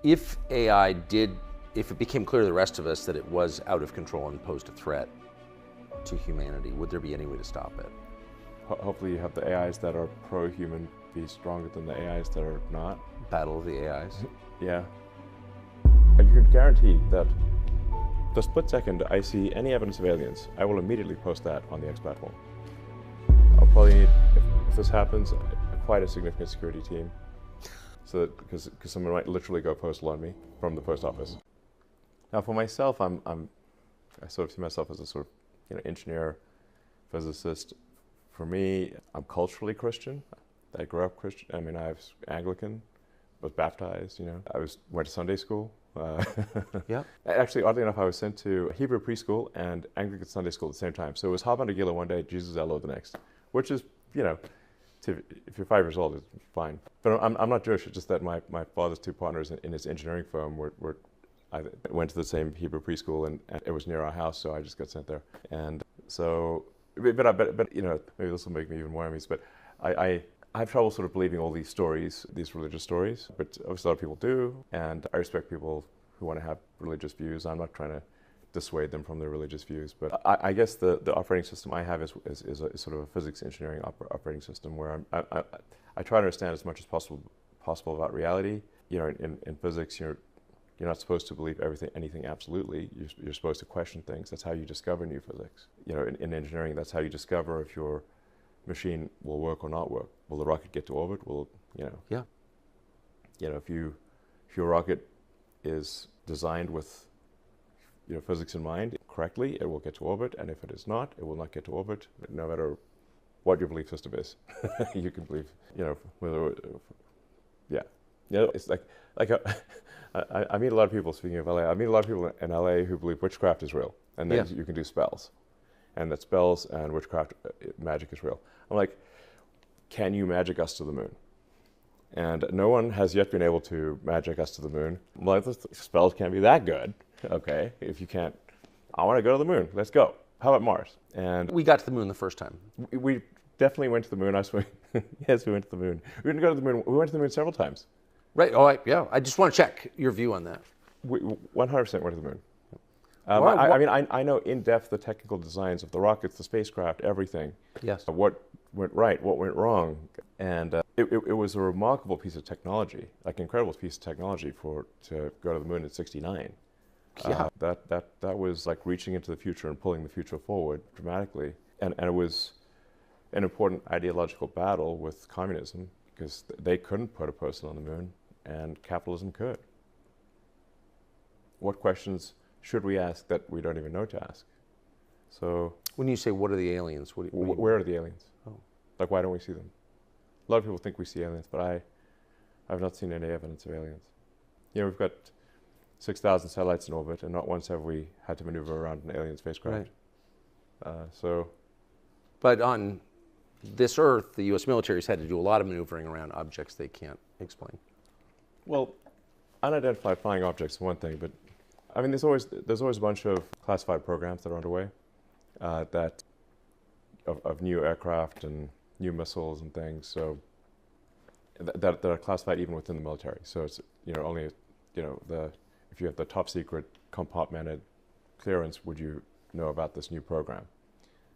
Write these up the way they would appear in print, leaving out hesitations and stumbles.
If if it became clear to the rest of us that it was out of control and posed a threat to humanity, would there be any way to stop it? Hopefully you have the AIs that are pro-human be stronger than the AIs that are not. Battle of the AIs? Yeah. You can guarantee that the split second I see any evidence of aliens, I will immediately post that on the X platform. I'll probably need, if this happens, quite a significant security team. So that, because someone might literally go postal on me from the post office. Now for myself, I sort of see myself as a sort of engineer, physicist. For me, I'm culturally Christian. I grew up Christian. I mean, I was Anglican, was baptized. Went to Sunday school. Yeah. Actually, oddly enough, I was sent to Hebrew preschool and Anglican Sunday school at the same time. So it was Haba Nagila one day, Jesus Elo the next, which is, if you're 5 years old, it's fine. But I'm not Jewish. It's just that my father's two partners in his engineering firm I went to the same Hebrew preschool, and it was near our house, so I just got sent there. And so, but maybe this will make me even more amused. But I have trouble sort of believing all these stories, these religious stories. But obviously a lot of people do, and I respect people who want to have religious views. I'm not trying to dissuade them from their religious views. But I guess the operating system I have is sort of a physics engineering operating system where I try to understand as much as possible about reality. In physics, you're not supposed to believe anything absolutely. You're supposed to question things. That's how you discover new physics. In engineering, that's how you discover if your machine will work or not work. Will the rocket get to orbit? Yeah. If your rocket is designed with physics in mind correctly, it will get to orbit, and if it is not, it will not get to orbit, no matter what your belief system is. You can believe, whether, yeah. It's like I meet a lot of people, speaking of LA, I meet a lot of people in LA who believe witchcraft is real, and then you can do spells, and that spells and witchcraft, magic is real. I'm like, can you magic us to the moon? And no one has yet been able to magic us to the moon. I'm like, the spells can't be that good. Okay, if you can't, I want to go to the moon. Let's go. How about Mars? And we got to the moon the first time. We definitely went to the moon. Yes, we went to the moon. We didn't go to the moon. We went to the moon several times. Right. Oh, yeah. I just want to check your view on that. We 100% went to the moon. I know in depth the technical designs of the rockets, the spacecraft, everything. Yes. What went right, what went wrong, and it was a remarkable piece of technology, like incredible piece of technology to go to the moon in '69. Yeah. That was like reaching into the future and pulling the future forward dramatically, and it was an important ideological battle with communism because they couldn't put a person on the moon, and capitalism could. What questions should we ask that we don't even know to ask? So when you say what are the aliens, where are the aliens? Oh. Like, why don't we see them? A lot of people think we see aliens, but I've not seen any evidence of aliens. We've got 6,000 satellites in orbit, and not once have we had to maneuver around an alien spacecraft. Right. But on this Earth, the U.S. military's had to do a lot of maneuvering around objects they can't explain. Well, unidentified flying objects is one thing, but I mean, there's always a bunch of classified programs that are underway of new aircraft and new missiles and things. So that are classified even within the military. So it's only if you have the top secret compartmented clearance, would you know about this new program?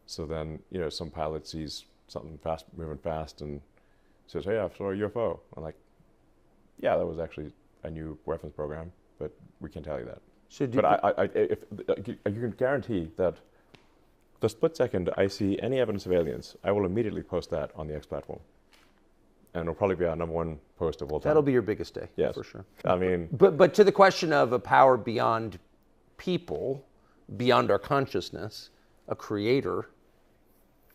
So then some pilot sees something moving fast and says, "Hey, I saw a UFO." I'm like, "Yeah, that was actually a new weapons program, but we can't tell you that." If you can guarantee that the split second I see any evidence of aliens, I will immediately post that on the X platform. And it'll probably be our #1 post of all time. That'll be your biggest day, yes, for sure. I mean... But to the question of a power beyond people, beyond our consciousness, a creator,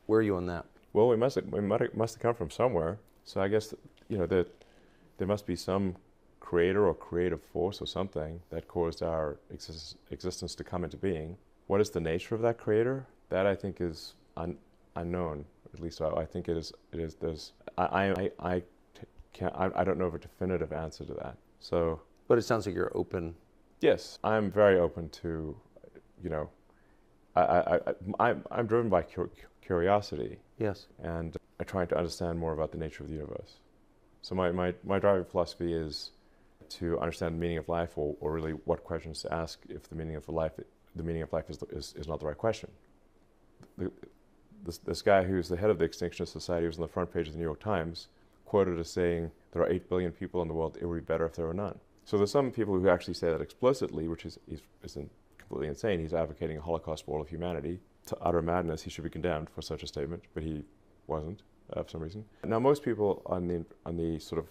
where are you on that? Well, we must have come from somewhere. So I guess, there must be some creator or creative force or something that caused our existence to come into being. What is the nature of that creator? That I think is unknown. At least I think it is. I don't know of a definitive answer to that. So. But it sounds like you're open. Yes, I'm very open to, I'm driven by curiosity. Yes. And I'm trying to understand more about the nature of the universe. So my driving philosophy is to understand the meaning of life, or really what questions to ask if the meaning of life is not the right question. This guy who's the head of the Extinctionist Society was on the front page of the New York Times, quoted as saying, there are 8 billion people in the world, it would be better if there were none. So there's some people who actually say that explicitly, which is completely insane. He's advocating a Holocaust for all of humanity. To utter madness, he should be condemned for such a statement, but he wasn't for some reason. Now most people on the sort of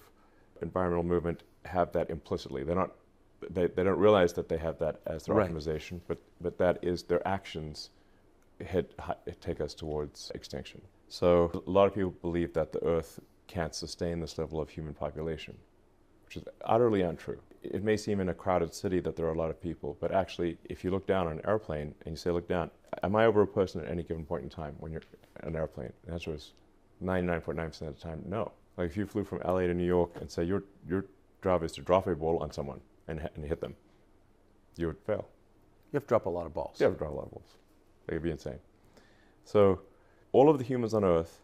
environmental movement have that implicitly. They don't realize that they have that as their optimization, but that is their actions take us towards extinction. So a lot of people believe that the Earth can't sustain this level of human population, which is utterly untrue. It may seem in a crowded city that there are a lot of people, but actually, if you look down on an airplane and you say, look down, am I over a person at any given point in time when you're in an airplane? The answer is 99.9% of the time, no. Like if you flew from LA to New York and say your job is to drop a ball on someone and hit them, you would fail. You have to drop a lot of balls. You have to drop a lot of balls. It would be insane. So all of the humans on Earth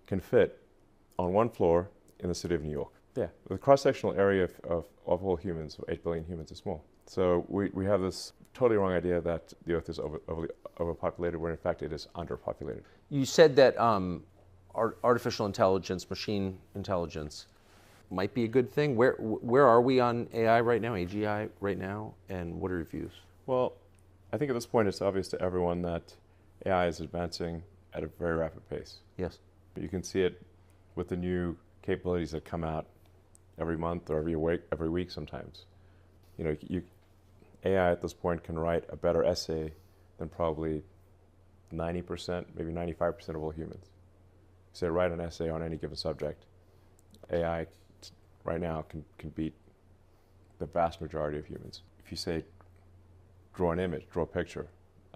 can fit on one floor in the city of New York. Yeah, the cross-sectional area of all humans, of 8 billion humans, is small. So we have this totally wrong idea that the Earth is overpopulated, when in fact it is underpopulated. You said that artificial intelligence, machine intelligence, might be a good thing. Where are we on AI right now, AGI right now, and what are your views? Well, I think at this point it's obvious to everyone that AI is advancing at a very rapid pace. Yes. You can see it with the new capabilities that come out every month or every week sometimes. You know, AI at this point can write a better essay than probably 90%, maybe 95% of all humans. Say write an essay on any given subject. AI right now can beat the vast majority of humans. If you say draw an image, draw a picture,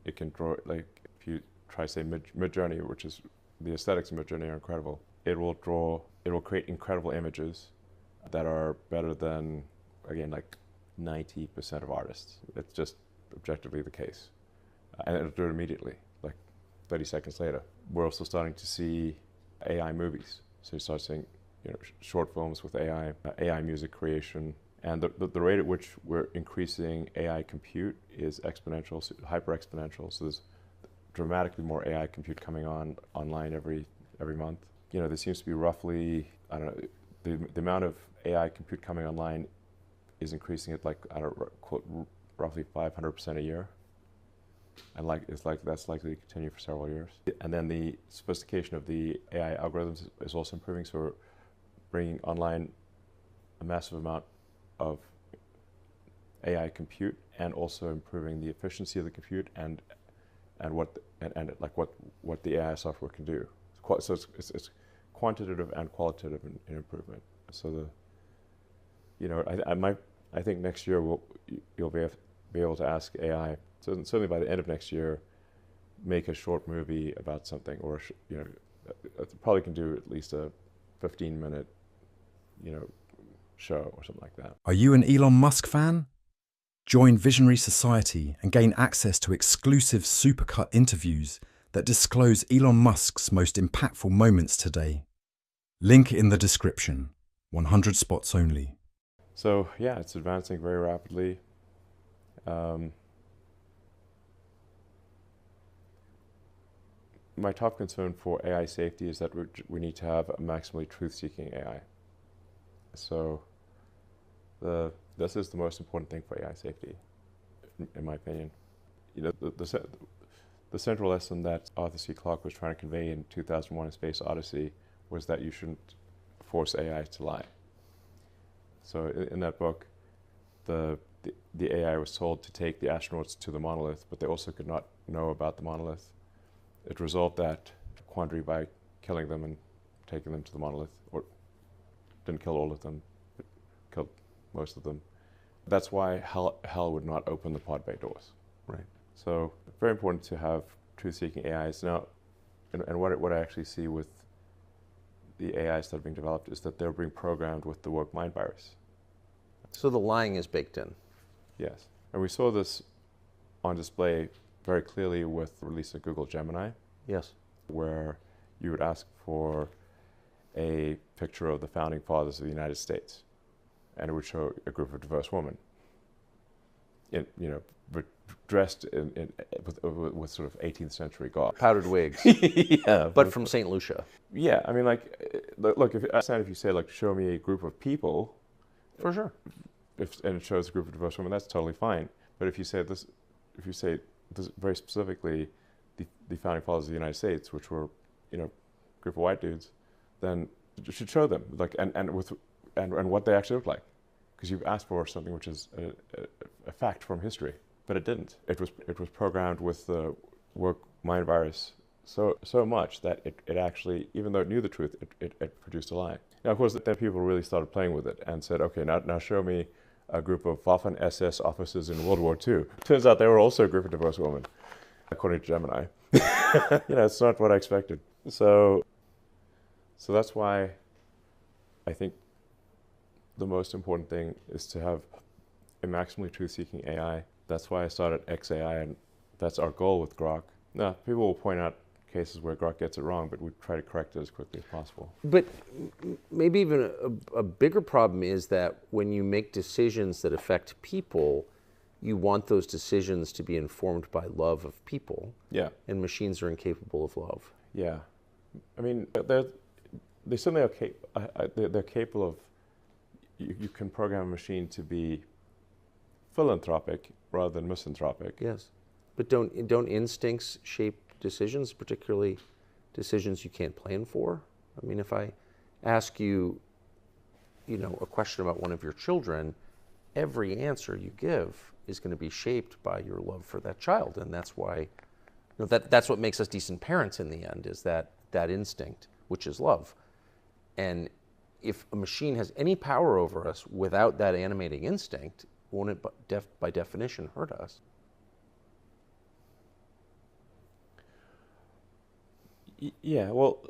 it can draw, like if you try say Midjourney, which is, the aesthetics of Midjourney are incredible. It will create incredible images that are better than, again, like 90% of artists. It's just objectively the case. And it'll do it immediately, like 30 seconds later. We're also starting to see AI movies. So you start seeing, you know, short films with AI music creation. And the rate at which we're increasing AI compute is exponential, hyper exponential. So there's dramatically more AI compute coming online every month. You know, there seems to be roughly, I don't know, the amount of AI compute coming online is increasing at, like, I don't know, quote, roughly 500% a year. And that's likely to continue for several years. And then the sophistication of the AI algorithms is also improving. So we're bringing online a massive amount of AI compute, and also improving the efficiency of the compute and what the AI software can do. So it's quantitative and qualitative in improvement. So I think next year you'll be able to ask AI. So certainly by the end of next year, make a short movie about something, or probably can do at least a 15-minute, show or something like that. Are you an Elon Musk fan? Join Visionary Society and gain access to exclusive supercut interviews that disclose Elon Musk's most impactful moments today. Link in the description. 100 spots only. So yeah, it's advancing very rapidly. My top concern for AI safety is that we need to have a maximally truth-seeking AI. So this is the most important thing for AI safety, in my opinion. The central lesson that Arthur C. Clarke was trying to convey in 2001: A Space Odyssey was that you shouldn't force AI to lie. So in that book, the AI was told to take the astronauts to the monolith, but they also could not know about the monolith. It resolved that quandary by killing them and taking them to the monolith, or didn't kill all of them, but killed most of them. That's why hell would not open the pod bay doors. Right. So very important to have truth-seeking AIs. Now, and what I actually see with the AIs that are being developed is that they're being programmed with the woke mind virus. So the lying is baked in. Yes. And we saw this on display very clearly with the release of Google Gemini. Yes. Where you would ask for a picture of the founding fathers of the United States. and it would show a group of diverse women, but dressed with sort of 18th century garb. Powdered wigs. Yeah, but from St. Lucia. Yeah, I mean, like, look, if you say, like, show me a group of people, For sure. and it shows a group of diverse women, that's totally fine. But if you say this very specifically, the founding fathers of the United States, which were, a group of white dudes, then you should show them, like, and what they actually look like, because you've asked for something which is a fact from history, but it didn't. It was programmed with the woke mind virus so much that it actually, even though it knew the truth, it produced a lie. Now, of course, then people really started playing with it and said, okay, now show me a group of Waffen-SS officers in World War II. Turns out they were also a group of diverse women, according to Gemini. It's not what I expected. So that's why I think the most important thing is to have a maximally truth-seeking AI. That's why I started XAI, and that's our goal with Grok. Now, people will point out cases where Grok gets it wrong, but we try to correct it as quickly as possible. But maybe even a bigger problem is that when you make decisions that affect people, you want those decisions to be informed by love of people. Yeah. And machines are incapable of love. Yeah. I mean, they certainly are they're capable of, you can program a machine to be philanthropic rather than misanthropic. Yes. But don't instincts shape decisions, particularly decisions you can't plan for? I mean, if I ask you, a question about one of your children, every answer you give is going to be shaped by your love for that child, and that's why, that's what makes us decent parents in the end, is that instinct, which is love. And if a machine has any power over us without that animating instinct, won't it by definition hurt us? Yeah, well,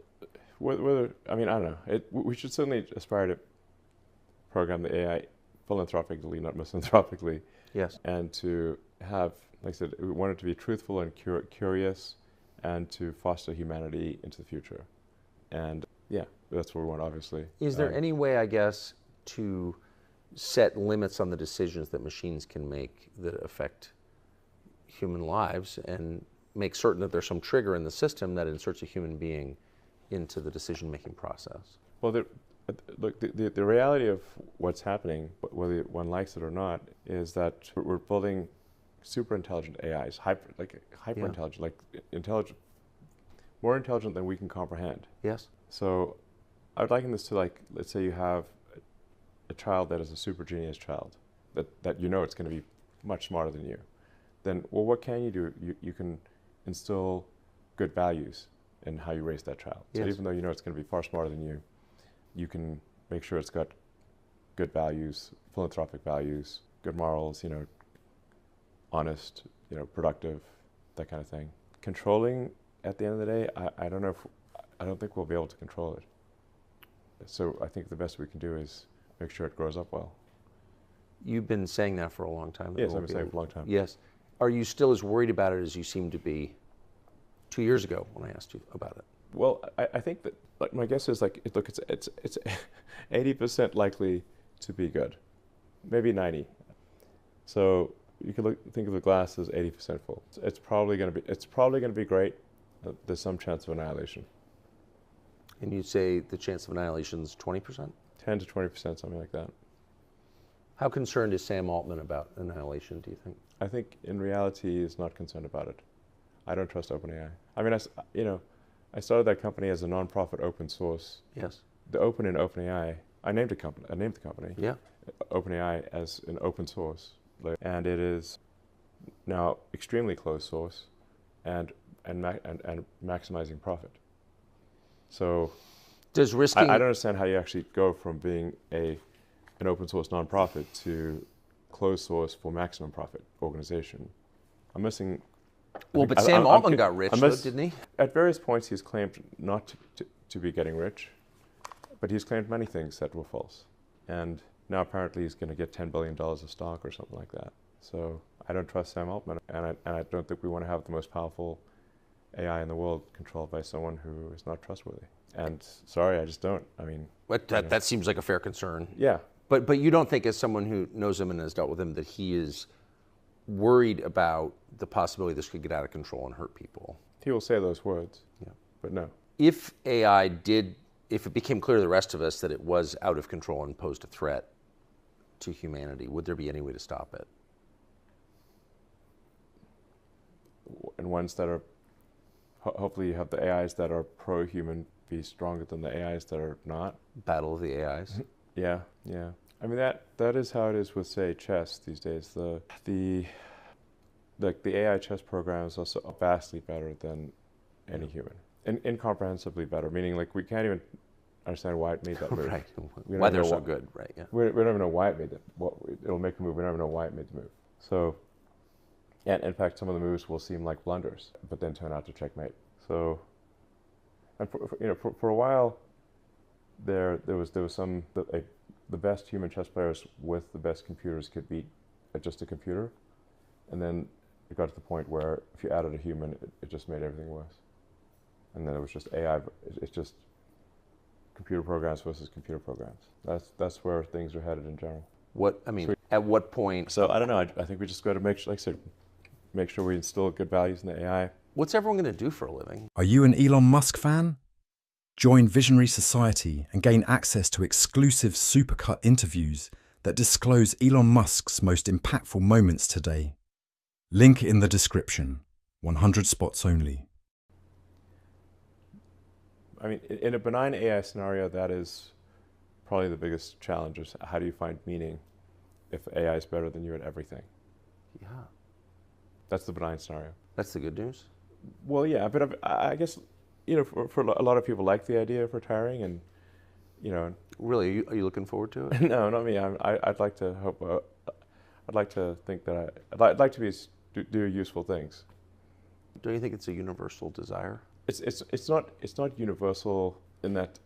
whether I don't know. We should certainly aspire to program the AI philanthropically, not misanthropically. Yes. And to have, like I said, we want it to be truthful and curious, and to foster humanity into the future. And yeah, that's what we want, obviously. Is there any way, I guess, to set limits on the decisions that machines can make that affect human lives, and make certain that there's some trigger in the system that inserts a human being into the decision-making process? Well, the reality of what's happening, whether one likes it or not, is that we're building super intelligent AIs, hyper intelligent, intelligent, more intelligent than we can comprehend. Yes. So I would liken this to, like, let's say you have a child that is a super genius child, that it's going to be much smarter than you. Then, well, what can you do? You can instill good values in how you raise that child. Yes. So even though it's going to be far smarter than you, you can make sure it's got good values, philanthropic values, good morals, honest, productive, that kind of thing. Controlling, at the end of the day, I don't think we'll be able to control it. So I think the best we can do is make sure it grows up well. You've been saying that for a long time. Yes, I've been saying it for a long time. Yes. Are you still as worried about it as you seemed to be 2 years ago when I asked you about it? Well, I think that, like, my guess is, like, it's 80% likely to be good, maybe 90. So you could think of the glass as 80% full. It's probably going to be great. There's some chance of annihilation. And you'd say the chance of annihilation is 20%? 10 to 20%, something like that. How concerned is Sam Altman about annihilation, do you think? I think in reality he's not concerned about it. I don't trust OpenAI. I mean, I started that company as a non-profit open source. Yes. The open in OpenAI, I named the company. Yeah. OpenAI as an open source, and it is now extremely closed source, and maximizing profit. So, does risking? I don't understand how you actually go from being an open source nonprofit to closed source for maximum profit organization. I'm missing. Well, but Sam Altman got rich, though, didn't he? At various points, he's claimed not to be getting rich, but he's claimed many things that were false. And now apparently he's going to get $10 billion of stock or something like that. So I don't trust Sam Altman, and I don't think we want to have the most powerful AI in the world controlled by someone who is not trustworthy. And sorry, I just don't. I mean, But that seems like a fair concern. Yeah. But you don't think, as someone who knows him and has dealt with him, that he is worried about the possibility this could get out of control and hurt people? He will say those words, Yeah. but no. If if it became clear to the rest of us that it was out of control and posed a threat to humanity, would there be any way to stop it? And ones that are, hopefully you have the AIs that are pro-human be stronger than the AIs that are not. Battle of the AIs? Yeah, yeah. I mean, that is how it is with, say, chess these days. The AI chess program is also vastly better than any human. Incomprehensibly better, meaning like we can't even understand why it made that move. Right. Why they're so good, right? Yeah. We don't even know why it made that. It'll make a move. We don't even know why it made the move. So, and in fact, some of the moves will seem like blunders, but then turn out to checkmate. So, and for a while, there was some the best human chess players with the best computers could beat just a computer, and then it got to the point where if you added a human, it just made everything worse. And then it was just AI. It's just computer programs versus computer programs. That's where things are headed in general. At what point? So I don't know. I think we just got to make sure we instill good values in the AI. What's everyone going to do for a living? Are you an Elon Musk fan? Join Visionary Society and gain access to exclusive supercut interviews that disclose Elon Musk's most impactful moments today. Link in the description. 100 spots only. I mean, in a benign AI scenario, that is probably the biggest challenge, is how do you find meaning if AI is better than you at everything? Yeah. That's the benign scenario. That's the good news? Well, yeah, but I guess, for a lot of people like the idea of retiring and, Really, are you looking forward to it? No, not me. I'd like to hope, I'd like to think that I'd like to do useful things. Don't you think it's a universal desire? It's not universal in that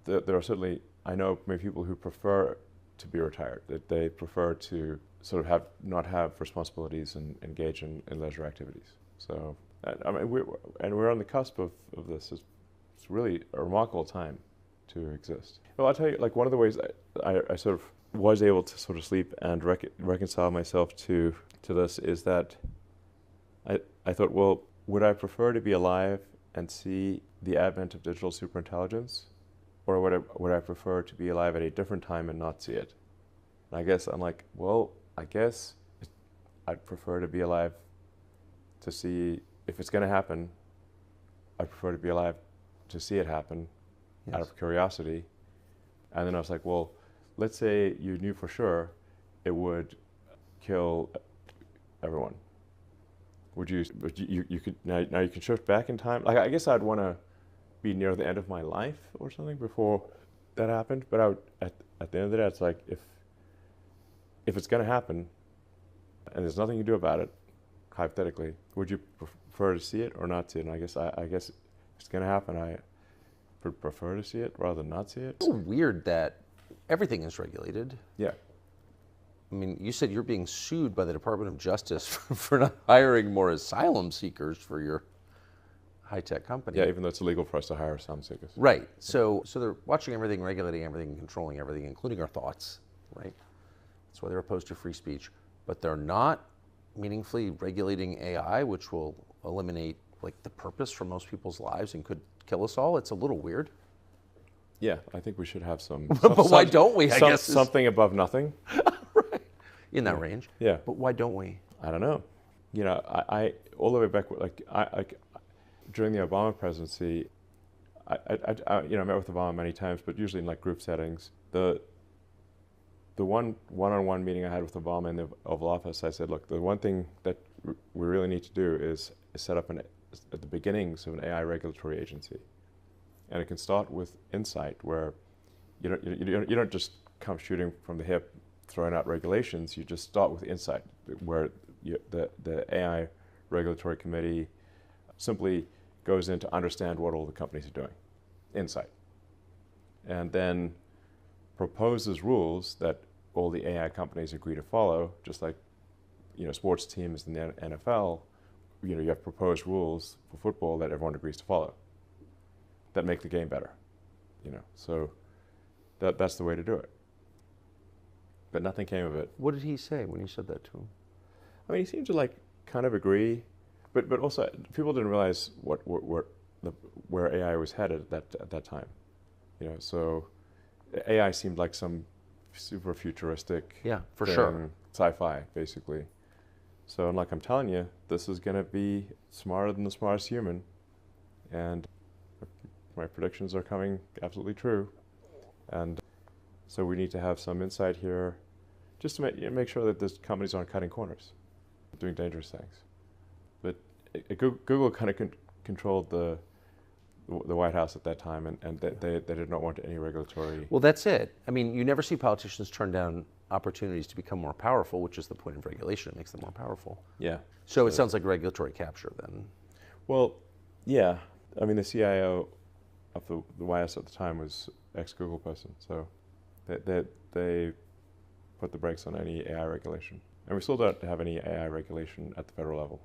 there are certainly, I know many people who prefer to be retired, that they prefer to sort of not have responsibilities and engage in leisure activities. So I mean, we're on the cusp of this. It's really a remarkable time to exist. Well, I'll tell you, like, one of the ways I sort of was able to sort of sleep and reconcile myself to this is that I thought, well, would I prefer to be alive and see the advent of digital superintelligence, or would I prefer to be alive at a different time and not see it? And I guess I'm like, well, I guess I'd prefer to be alive to see, if it's going to happen, I prefer to be alive to see it happen. Yes. Out of curiosity. And then I was like, well, let's say you knew for sure it would kill everyone. Would you could now you can shift back in time? Like, I guess I'd want to be near the end of my life or something before that happened. But I would, at the end of the day, it's like, if it's going to happen and there's nothing you can do about it, hypothetically, would you prefer to see it or not see it? And I guess if it's going to happen, I prefer to see it rather than not see it. It's so weird that everything is regulated. Yeah. I mean, you said you're being sued by the Department of Justice for not hiring more asylum seekers for your high-tech company. Yeah, even though it's illegal for us to hire asylum seekers. Right. So they're watching everything, regulating everything, controlling everything, including our thoughts, right? That's why they're opposed to free speech. But they're not meaningfully regulating AI, which will eliminate, like, the purpose for most people's lives and could kill us all. It's a little weird. Yeah, I think we should have some. But why don't we? I guess something above nothing. Right. In that range. Yeah. But why don't we? I don't know. I all the way back, during the Obama presidency, I met with Obama many times, but usually in like group settings. The one-on-one meeting I had with Obama in the Oval Office, I said, look, the one thing that we really need to do is set up at the beginnings of an AI regulatory agency. And it can start with insight, where you don't just come shooting from the hip, throwing out regulations. You just start with insight, where the AI regulatory committee simply goes in to understand what all the companies are doing, insight, and then proposes rules that all the AI companies agree to follow, just like sports teams in the NFL. You have proposed rules for football that everyone agrees to follow, that make the game better. So that's the way to do it. but nothing came of it. What did he say when you said that to him? I mean, he seemed to like kind of agree, but also people didn't realize where AI was headed at that time. So AI seemed like some super futuristic for thing, sure, sci-fi basically. So like I'm telling you, this is going to be smarter than the smartest human, and my predictions are coming absolutely true. And so we need to have some insight here, just to make sure that these companies aren't cutting corners, doing dangerous things. But Google kind of controlled the White House at that time, and they did not want any regulatory. Well, that's it. I mean, you never see politicians turn down opportunities to become more powerful, which is the point of regulation. It makes them more powerful. Yeah. So it sounds like regulatory capture then. Well, yeah. I mean, the CIO of the White House at the time was ex-Google person, so they put the brakes on any AI regulation. And we still don't have any AI regulation at the federal level.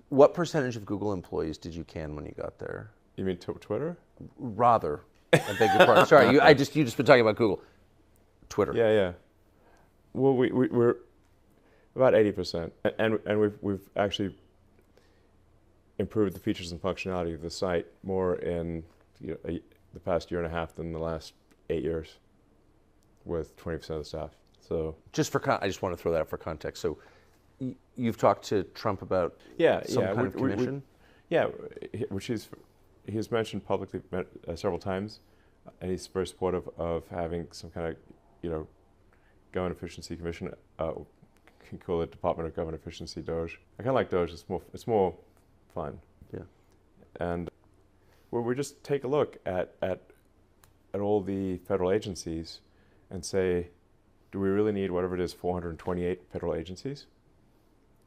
What percentage of Google employees did you can when you got there? You mean Twitter? Rather, I beg your pardon. Sorry, you just been talking about Google. Twitter. Yeah. Well, we're about 80%, and we've actually improved the features and functionality of the site more in the past year and a half than the last 8 years, with 20% of the staff. So I just want to throw that up for context. So you've talked to Trump about some kind of commission? Which he's mentioned publicly several times, and he's very supportive of having some kind of, government efficiency commission. Can call it Department of Government Efficiency, DOGE. I kind of like DOGE. It's more fun. Yeah. And we just take a look at all the federal agencies and say, do we really need whatever it is, 428 federal agencies?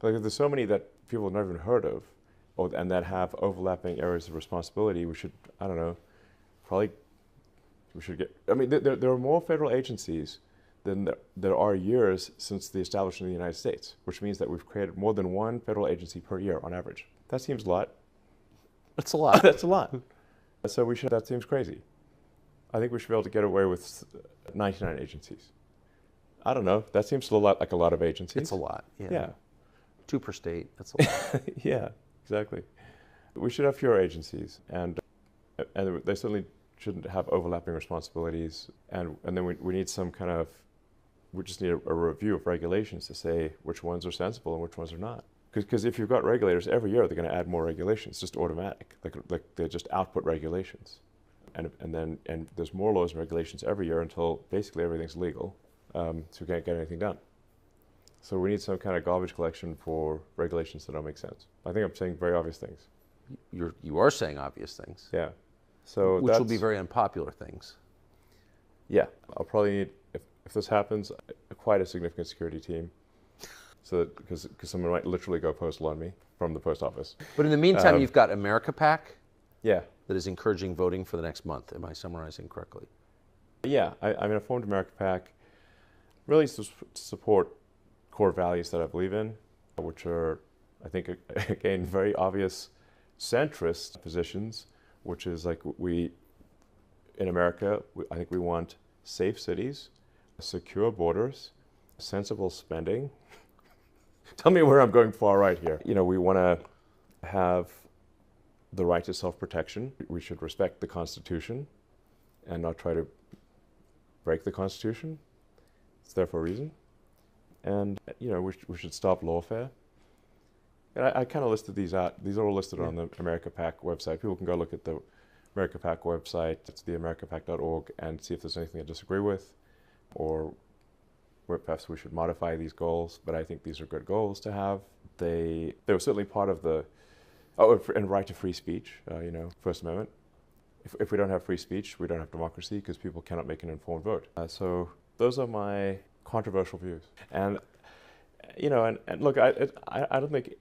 Like, if there's so many that people have never even heard of, and that have overlapping areas of responsibility, we should, I don't know, we should get, I mean, there are more federal agencies than there are years since the establishment of the United States, which means that we've created more than one federal agency per year on average. That seems a lot. That's a lot. That's a lot. So that seems crazy. I think we should be able to get away with 99 agencies. I don't know. That seems like a lot of agencies. It's a lot. Yeah. 2 per state. That's a lot. Yeah, exactly. We should have fewer agencies, and they certainly shouldn't have overlapping responsibilities. And then we need some kind of, we just need a review of regulations to say which ones are sensible and which ones are not. Because if you've got regulators, every year they're going to add more regulations, just automatic. Like they just output regulations. And there's more laws and regulations every year until basically everything's legal, so we can't get anything done. So we need some kind of garbage collection for regulations that don't make sense. I think I'm saying very obvious things. You are saying obvious things. Yeah. So which will be very unpopular things. Yeah. I'll probably need, if this happens, quite a significant security team. So because someone might literally go postal on me from the post office. But in the meantime, you've got America PAC. Yeah. That is encouraging voting for the next month. Am I summarizing correctly? Yeah. I mean, I formed America PAC really to support core values that I believe in, which are, I think, again, very obvious centrist positions, which is like in America, I think we want safe cities, secure borders, sensible spending. Tell me where I'm going far right here. We want to have the right to self-protection. We should respect the Constitution and not try to break the Constitution. It's there for a reason. And, we should stop lawfare. And I kind of listed these out. These are all listed on the America PAC website. People can go look at the America PAC website. It's the americapac.org, and see if there's anything I disagree with, or where perhaps we should modify these goals. But I think these are good goals to have. They were certainly part of the, and right to free speech, First Amendment. If we don't have free speech, we don't have democracy, because people cannot make an informed vote. So those are my controversial views. And, and look, I don't think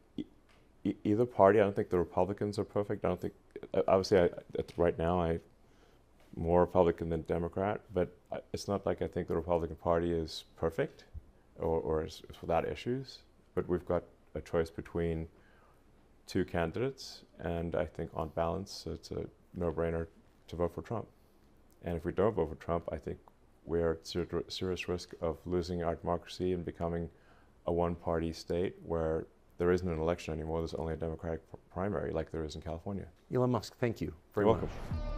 either party, I don't think the Republicans are perfect. I don't think, obviously, right now, I'm more Republican than Democrat, but it's not like I think the Republican Party is perfect or is without issues. But we've got a choice between 2 candidates, and I think on balance, it's a no-brainer to vote for Trump. And if we don't vote for Trump, I think we're at serious risk of losing our democracy and becoming a one-party state where there isn't an election anymore. There's only a Democratic primary like there is in California. Elon Musk, thank you very You're much. welcome.